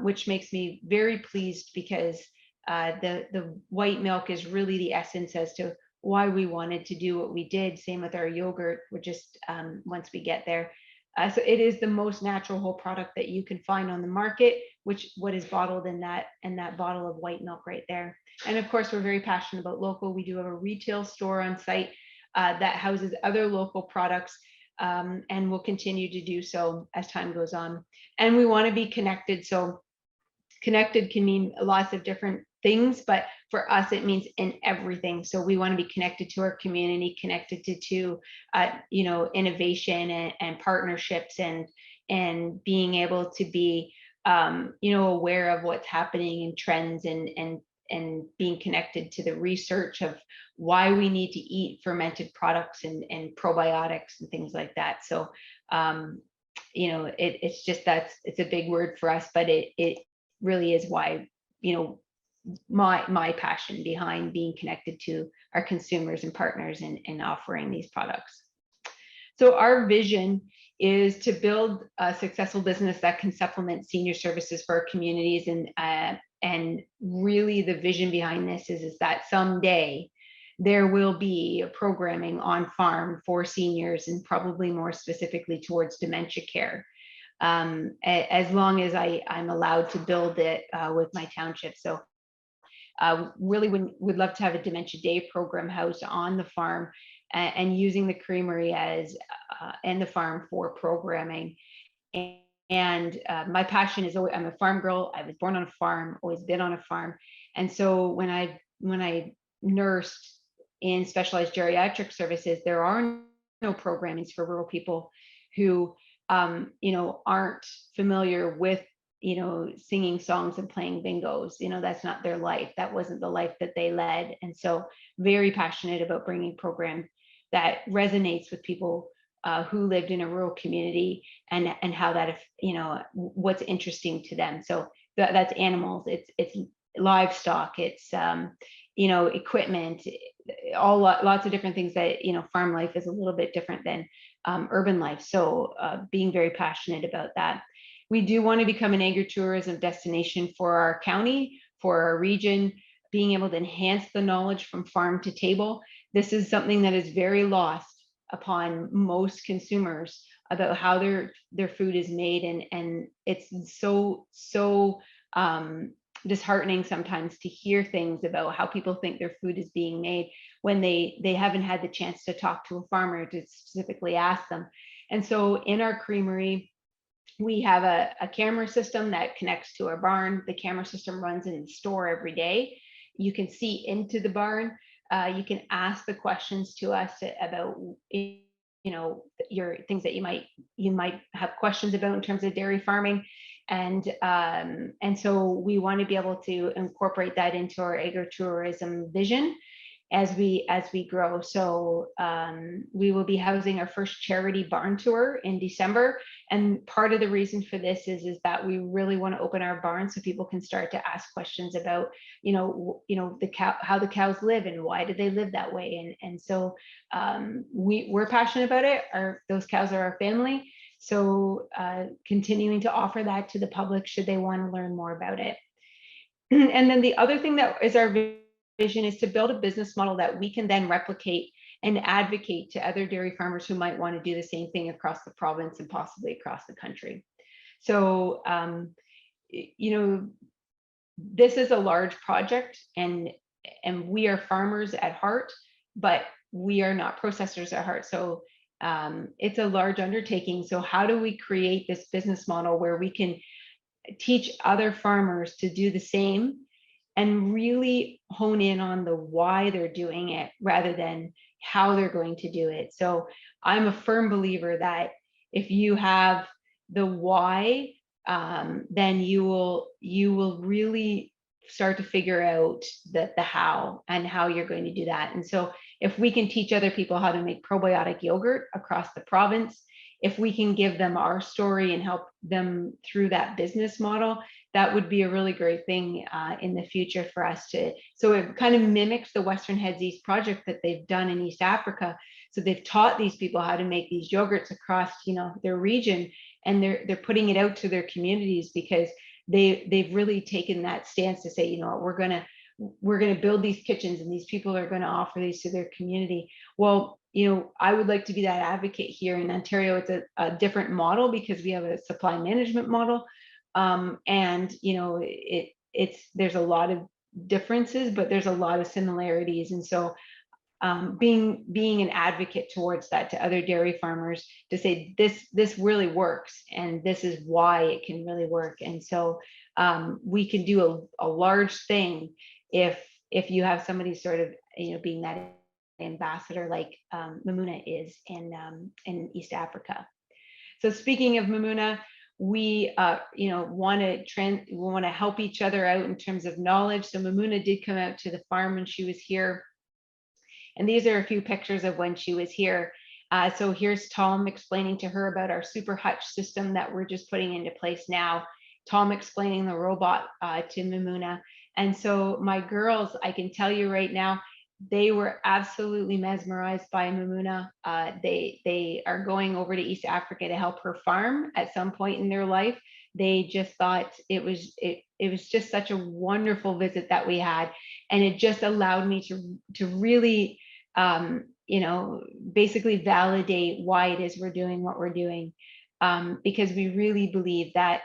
which makes me very pleased, because the white milk is really the essence as to why we wanted to do what we did. Same with our yogurt. We're just once we get there. So it is the most natural whole product that you can find on the market, what is bottled in that bottle of white milk right there. And of course, we're very passionate about local. We do have a retail store on site that houses other local products, and will continue to do so as time goes on. And we want to be connected. So connected can mean lots of different things, but for us, it means in everything. So we want to be connected to our community, connected to innovation and partnerships, and being able to be aware of what's happening in trends, and being connected to the research of why we need to eat fermented products and probiotics and things like that. So it's just it's a big word for us, but it really is why my passion behind being connected to our consumers and partners and offering these products. So our vision is to build a successful business that can supplement senior services for our communities, and really the vision behind this is that someday there will be programming on farm for seniors, and probably more specifically towards dementia care, as long as I'm allowed to build it with my township. So really would love to have a dementia day program house on the farm, and using the creamery and the farm for programming. And my passion is always, I'm a farm girl. I was born on a farm, always been on a farm. And so when I nursed in specialized geriatric services, there are no programmings for rural people who aren't familiar with singing songs and playing bingos. That's not their life. That wasn't the life that they led. And so very passionate about bringing a program that resonates with people who lived in a rural community, and how that, what's interesting to them. So that's animals, it's livestock, it's equipment, lots of different things that, farm life is a little bit different than urban life. So being very passionate about that. We do want to become an agritourism destination for our county, for our region, being able to enhance the knowledge from farm to table. This is something that is very lost upon most consumers about how their food is made, and it's so disheartening sometimes to hear things about how people think their food is being made when they haven't had the chance to talk to a farmer to specifically ask them. And so in our creamery, we have a camera system that connects to our barn. The camera system runs in the store every day. You can see into the barn. You can ask the questions to us about your things that you might have questions about in terms of dairy farming. And so we want to be able to incorporate that into our agritourism vision as we grow. So we will be housing our first charity barn tour in December. And part of the reason for this is that we really want to open our barn so people can start to ask questions about, the cow, how the cows live and why do they live that way. And so we're passionate about it. Those cows are our family. So continuing to offer that to the public should they want to learn more about it. And then the other thing that is our vision is to build a business model that we can then replicate and advocate to other dairy farmers who might want to do the same thing across the province and possibly across the country. So, this is a large project, and we are farmers at heart, but we are not processors at heart. So it's a large undertaking. So how do we create this business model where we can teach other farmers to do the same and really hone in on the why they're doing it rather than how they're going to do it? So I'm a firm believer that if you have the why, then you will really start to figure out the how and how you're going to do that. And so if we can teach other people how to make probiotic yogurt across the province, if we can give them our story and help them through that business model, that would be a really great thing in the future for us to. So it kind of mimics the Western Heads East project that they've done in East Africa. So they've taught these people how to make these yogurts across, their region, and they're putting it out to their communities because they've really taken that stance to say, we're gonna build these kitchens and these people are going to offer these to their community. Well, I would like to be that advocate here in Ontario. It's a different model because we have a supply management model, and there's a lot of differences, but there's a lot of similarities. And so being an advocate towards that to other dairy farmers to say this really works and this is why it can really work. And so we can do a large thing if you have somebody sort of being that ambassador like Mamuna is in East Africa. So speaking of Mamuna, we want to help each other out in terms of knowledge. So Mamuna did come out to the farm when she was here. And these are a few pictures of when she was here. So here's Tom explaining to her about our super hutch system that we're just putting into place now. Tom explaining the robot to Mamuna. And so my girls, I can tell you right now, they were absolutely mesmerized by Mamuna. They are going over to East Africa to help her farm at some point in their life. They just thought it was just such a wonderful visit that we had. And it just allowed me to really, basically validate why it is we're doing what we're doing, because we really believe that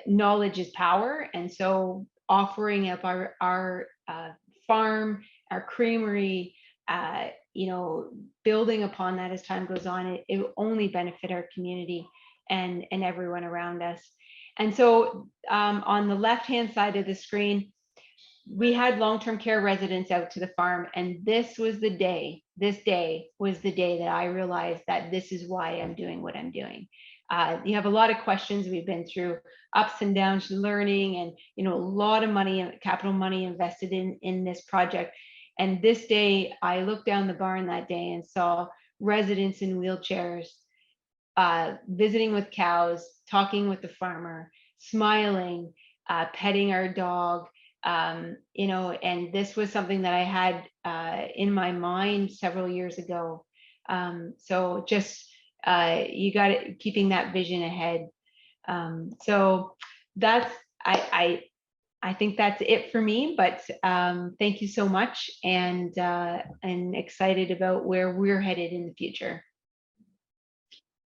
knowledge is power. And so offering up our farm, our creamery, building upon that as time goes on, it will only benefit our community and everyone around us. And so on the left-hand side of the screen, we had long-term care residents out to the farm, and this day was the day that I realized that this is why I'm doing what I'm doing. You have a lot of questions. We've been through ups and downs, learning, and a lot of money, capital money invested in this project. And this day, I looked down the barn that day and saw residents in wheelchairs, visiting with cows, talking with the farmer, smiling, petting our dog. And this was something that I had in my mind several years ago. So just you got it, keeping that vision ahead. So that's I think that's it for me. But thank you so much, and excited about where we're headed in the future.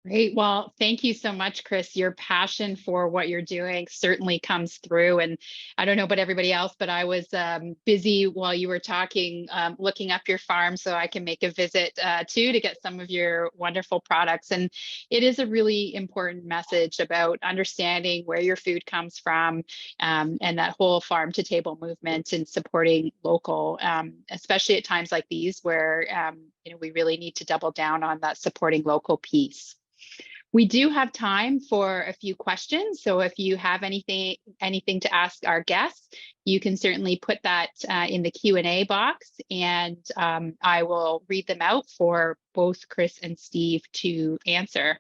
Great. Well, thank you so much, Kris. Your passion for what you're doing certainly comes through. And I don't know about everybody else, but I was busy while you were talking, looking up your farm so I can make a visit too to get some of your wonderful products. And it is a really important message about understanding where your food comes from, and that whole farm to table movement and supporting local, especially at times like these where we really need to double down on that supporting local piece. We do have time for a few questions. So if you have anything to ask our guests, you can certainly put that in the Q&A box, and I will read them out for both Kris and Steve to answer.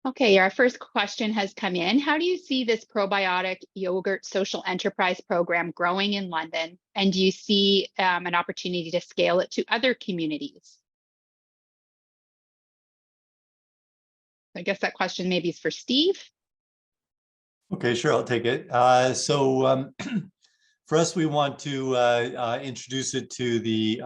Okay, our first question has come in. How do you see this probiotic yogurt social enterprise program growing in London? And do you see an opportunity to scale it to other communities? I guess that question maybe is for Steve.
Okay, sure, I'll take it. For us, we want to introduce it to the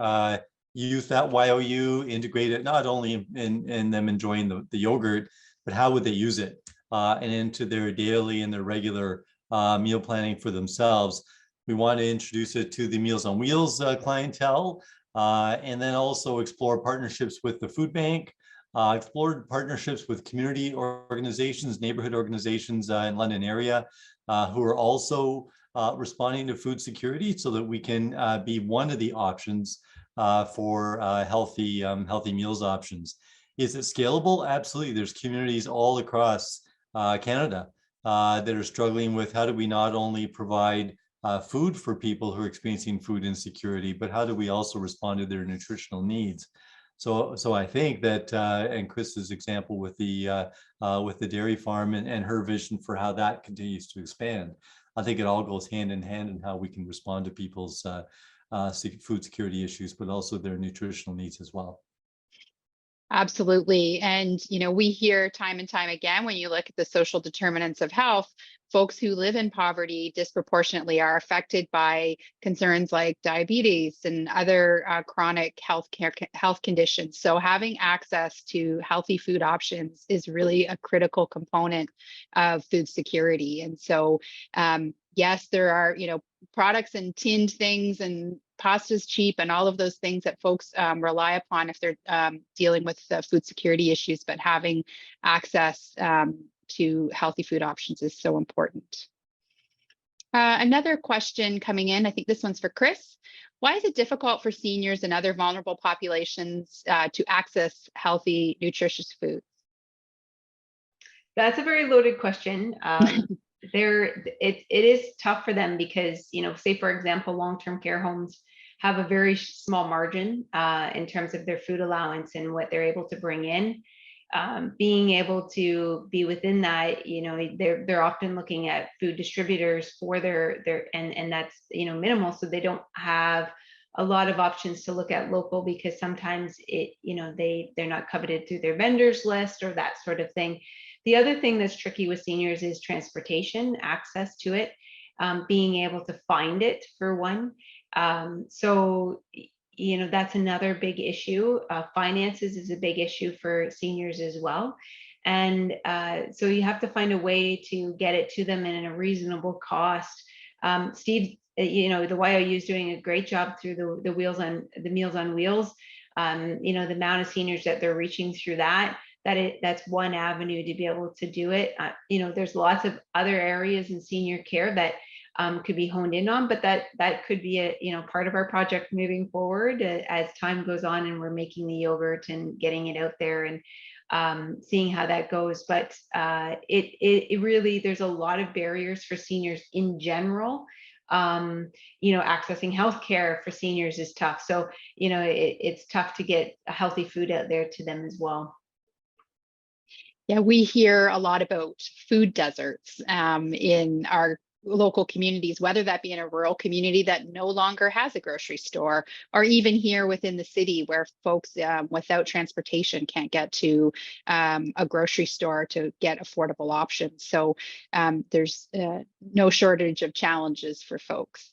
youth at YOU, integrate it not only in them enjoying the yogurt, but how would they use it and into their daily and their regular meal planning for themselves. We want to introduce it to the Meals on Wheels clientele, and then also explore partnerships with the food bank, explored partnerships with community organizations, neighborhood organizations in London area who are also responding to food security, so that we can be one of the options for healthy meals options. Is it scalable? Absolutely. There's communities all across Canada that are struggling with how do we not only provide food for people who are experiencing food insecurity, but how do we also respond to their nutritional needs? So I think that, and Kris's example with the dairy farm and her vision for how that continues to expand, I think it all goes hand in hand in how we can respond to people's food security issues, but also their nutritional needs as well.
Absolutely. And, we hear time and time again, when you look at the social determinants of health, folks who live in poverty disproportionately are affected by concerns like diabetes and other chronic health conditions. So having access to healthy food options is really a critical component of food security. And so, yes, there are, products and tinned things and pasta's cheap and all of those things that folks rely upon if they're dealing with food security issues, but having access to healthy food options is so important. Another question coming in, I think this one's for Kris. Why is it difficult for seniors and other vulnerable populations to access healthy, nutritious foods?
That's a very loaded question. It is tough for them because, say for example, long-term care homes have a very small margin in terms of their food allowance and what they're able to bring in. Being able to be within that, they're often looking at food distributors for their and that's minimal, so they don't have a lot of options to look at local, because sometimes they're not coveted through their vendors list or that sort of thing. The other thing that's tricky with seniors is transportation, access to it, being able to find it for one. So that's another big issue. Finances is a big issue for seniors as well. And so you have to find a way to get it to them in a reasonable cost. Steve, the YOU is doing a great job through the Meals on Wheels. The amount of seniors that they're reaching through that's one avenue to be able to do it. There's lots of other areas in senior care that could be honed in on, but that could be a part of our project moving forward as time goes on and we're making the yogurt and getting it out there and seeing how that goes. But it really, there's a lot of barriers for seniors in general. Accessing healthcare for seniors is tough. So, it's tough to get healthy food out there to them as well.
Yeah, we hear a lot about food deserts in our local communities, whether that be in a rural community that no longer has a grocery store, or even here within the city where folks without transportation can't get to a grocery store to get affordable options. So there's no shortage of challenges for folks.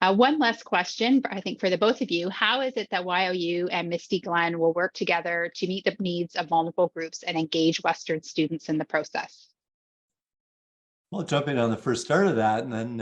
One last question, I think, for the both of you. How is it that YOU and Misty Glen will work together to meet the needs of vulnerable groups and engage Western students in the process?
I'll jump in on the first start of that and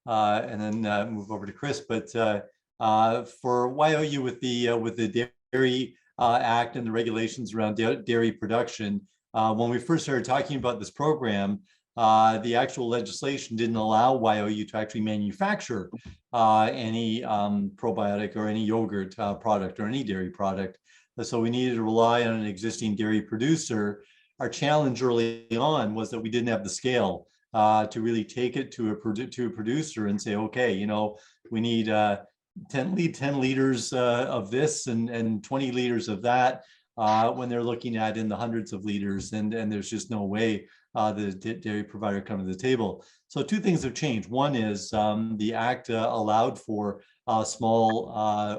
then move over to Kris. But for YOU with the Dairy Act and the regulations around dairy production, when we first started talking about this program, the actual legislation didn't allow YOU to actually manufacture any probiotic or any yogurt product or any dairy product. So we needed to rely on an existing dairy producer. Our challenge early on was that we didn't have the scale to really take it to a producer and say, okay, you know, we need 10 liters of this and 20 liters of that, when they're looking at in the hundreds of liters, and there's just no way the dairy provider come to the table. So two things have changed. One is the act allowed for small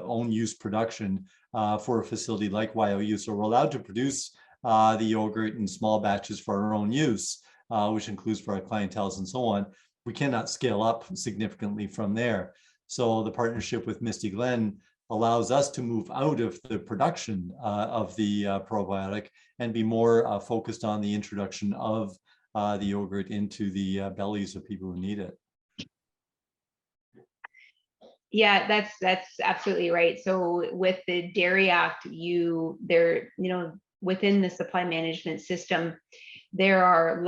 own use production for a facility like YOU. So we're allowed to produce the yogurt in small batches for our own use, which includes for our clienteles and so on. We cannot scale up significantly from there. So the partnership with Misty Glen allows us to move out of the production of the probiotic and be more focused on the introduction of the yogurt into the bellies of people who need it.
Yeah, that's absolutely right. So with the Dairy Act, within the supply management system, there are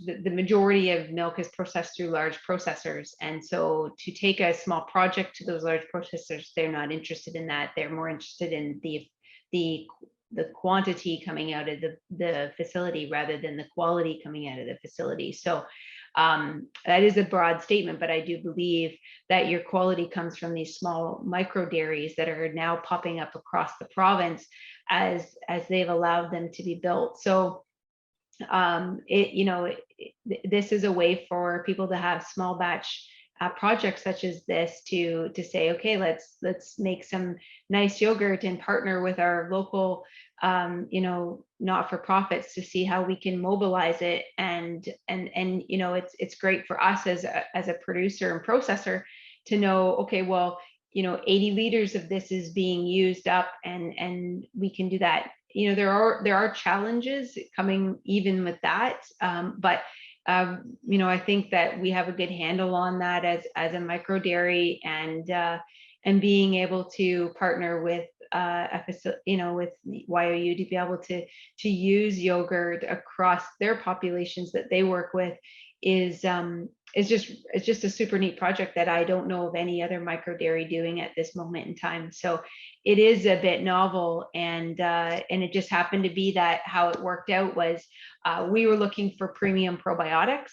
the majority of milk is processed through large processors. And so to take a small project to those large processors, they're not interested in that. They're more interested in the quantity coming out of the facility rather than the quality coming out of the facility. So that is a broad statement, but I do believe that your quality comes from these small micro dairies that are now popping up across the province as they've allowed them to be built. So this is a way for people to have small batch projects such as this to say, okay, let's make some nice yogurt and partner with our local not-for-profits to see how we can mobilize it, and it's great for us as a producer and processor to know, okay, well, 80 liters of this is being used up, and we can do that. There are challenges coming even with that, but I think that we have a good handle on that as a micro dairy, and being able to partner with with YOU to be able to use yogurt across their populations that they work with is just a super neat project that I don't know of any other micro dairy doing at this moment in time. So it is a bit novel, and it just happened to be that how it worked out was we were looking for premium probiotics,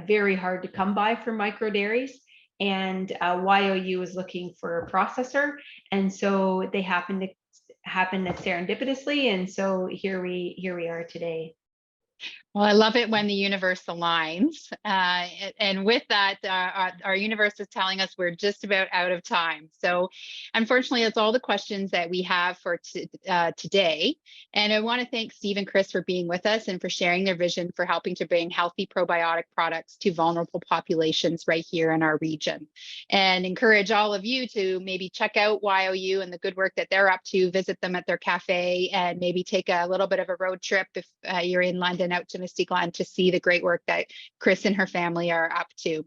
very hard to come by for micro dairies, and YOU was looking for a processor, and so they happened serendipitously, and so here we are today.
Well, I love it when the universe aligns. And with that, our universe is telling us we're just about out of time. So unfortunately, that's all the questions that we have for today. And I want to thank Steve and Kris for being with us and for sharing their vision for helping to bring healthy probiotic products to vulnerable populations right here in our region. And encourage all of you to maybe check out YOU and the good work that they're up to, visit them at their cafe, and maybe take a little bit of a road trip if you're in London out to Misty Glen to see the great work that Kris and her family are up to.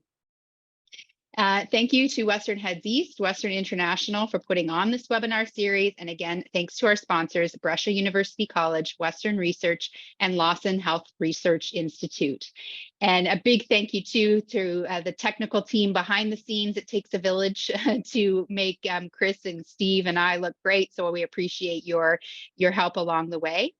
Thank you to Western Heads East, Western International for putting on this webinar series. And again, thanks to our sponsors, Brescia University College, Western Research, and Lawson Health Research Institute. And a big thank you too to the technical team behind the scenes. It takes a village to make Kris and Steve and I look great. So we appreciate your help along the way.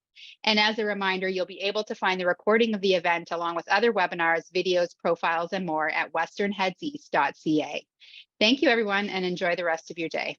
And as a reminder, you'll be able to find the recording of the event along with other webinars, videos, profiles, and more at westernheadseast.ca. Thank you, everyone, and enjoy the rest of your day.